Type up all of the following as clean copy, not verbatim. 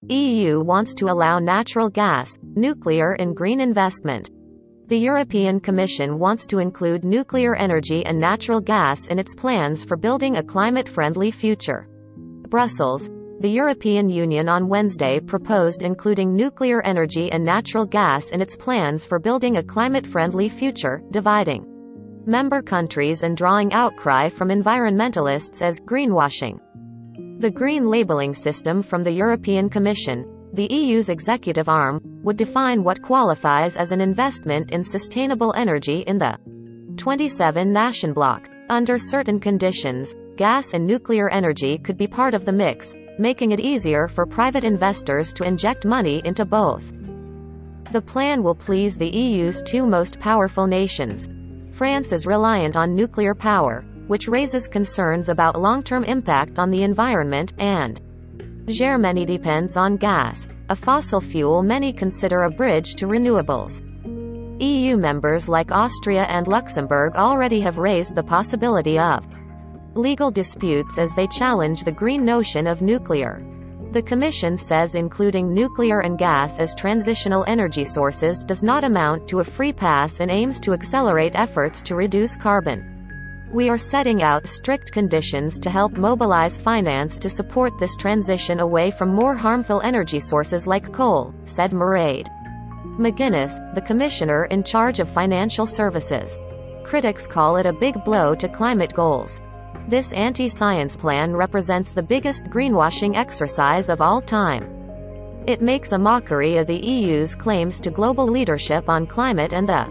EU wants to allow natural gas, nuclear and green investment. The European Commission wants to include nuclear energy and natural gas in its plans for building a climate-friendly future. Brussels. The European Union on Wednesday proposed including nuclear energy and natural gas in its plans for building a climate-friendly future, dividing member countries and drawing outcry from environmentalists as greenwashing. The green labeling system from the European Commission, the EU's executive arm, would define what qualifies as an investment in sustainable energy in the 27 nation bloc. Under certain conditions, gas and nuclear energy could be part of the mix, making it easier for private investors to inject money into both. The plan will please the EU's two most powerful nations. France is reliant on nuclear power, which raises concerns about long-term impact on the environment, and Germany depends on gas, a fossil fuel many consider a bridge to renewables. EU members like Austria and Luxembourg already have raised the possibility of legal disputes as they challenge the green notion of nuclear. The Commission says including nuclear and gas as transitional energy sources does not amount to a free pass and aims to accelerate efforts to reduce carbon. We are setting out strict conditions to help mobilize finance to support this transition away from more harmful energy sources like coal, said Mairead McGuinness, the commissioner in charge of financial services. Critics call it a big blow to climate goals. This anti-science plan represents the biggest greenwashing exercise of all time. It makes a mockery of the EU's claims to global leadership on climate and the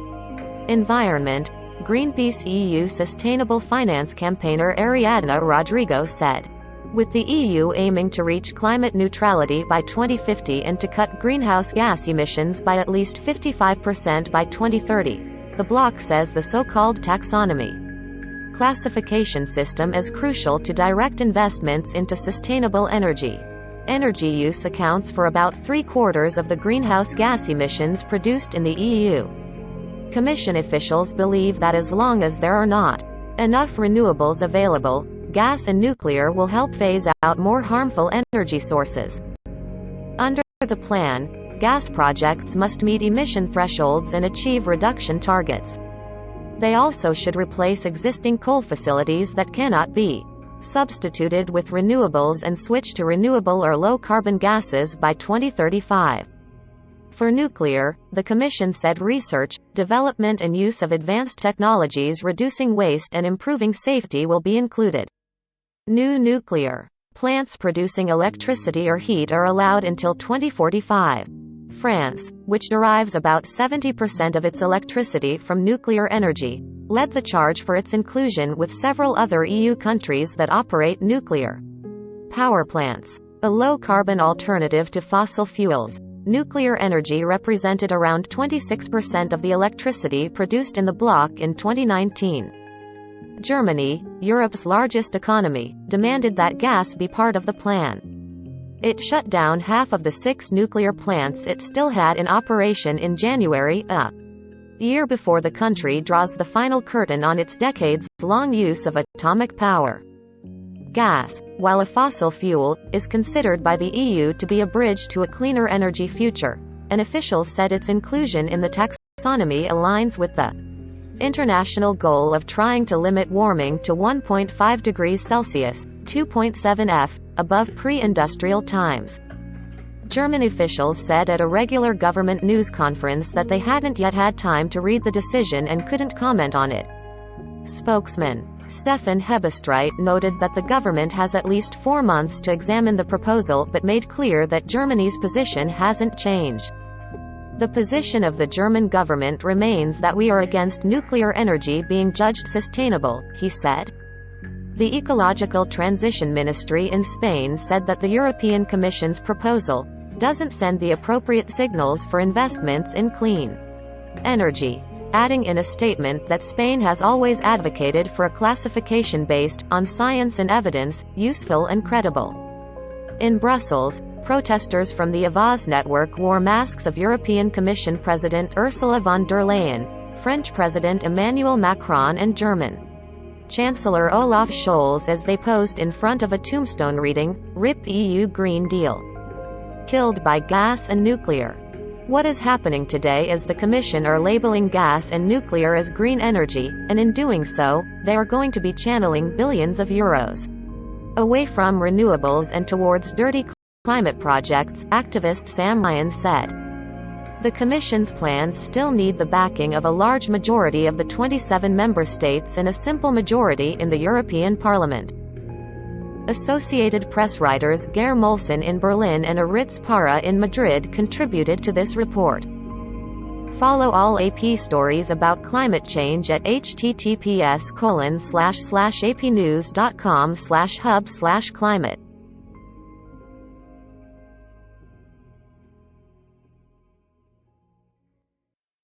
environment, Greenpeace EU sustainable finance campaigner Ariadna Rodrigo said. With the EU aiming to reach climate neutrality by 2050 and to cut greenhouse gas emissions by at least 55% by 2030, the bloc says the so-called taxonomy classification system is crucial to direct investments into sustainable energy. Energy use accounts for about 3/4 of the greenhouse gas emissions produced in the EU. Commission officials believe that as long as there are not enough renewables available, gas and nuclear will help phase out more harmful energy sources. Under the plan, gas projects must meet emission thresholds and achieve reduction targets. They also should replace existing coal facilities that cannot be substituted with renewables and switch to renewable or low-carbon gases by 2035. For nuclear, the Commission said research, development and use of advanced technologies reducing waste and improving safety will be included. New nuclear plants producing electricity or heat are allowed until 2045. France, which derives about 70% of its electricity from nuclear energy, led the charge for its inclusion with several other EU countries that operate nuclear power plants. A low-carbon alternative to fossil fuels, nuclear energy represented around 26% of the electricity produced in the bloc in 2019. Germany, Europe's largest economy, demanded that gas be part of the plan. It shut down half of the 6 nuclear plants it still had in operation in January, a year before the country draws the final curtain on its decades-long use of atomic power. Gas, while a fossil fuel, is considered by the EU to be a bridge to a cleaner energy future, and officials said its inclusion in the taxonomy aligns with the international goal of trying to limit warming to 1.5 degrees Celsius, 2.7 F, above pre-industrial times. German officials said at a regular government news conference that they hadn't yet had time to read the decision and couldn't comment on it. Spokesman Stefan Hebestreit noted that the government has at least 4 months to examine the proposal but made clear that Germany's position hasn't changed. The position of the German government remains that we are against nuclear energy being judged sustainable, he said. The Ecological Transition Ministry in Spain said that the European Commission's proposal doesn't send the appropriate signals for investments in clean energy, adding in a statement that Spain has always advocated for a classification based on science and evidence, useful and credible. In Brussels, protesters from the Avaaz network wore masks of European Commission President Ursula von der Leyen, French President Emmanuel Macron and German Chancellor Olaf Scholz as they posed in front of a tombstone reading, "RIP EU Green Deal." killed by gas and nuclear. What is happening today is the Commission are labeling gas and nuclear as green energy, and in doing so, they are going to be channeling billions of euros away from renewables and towards dirty climate projects, activist Sam Ryan said. The Commission's plans still need the backing of a large majority of the 27 member states and a simple majority in the European Parliament. Associated Press writers Geir Molson in Berlin and Aritz Para in Madrid contributed to this report. Follow all AP stories about climate change at https://apnews.com/hub/climate.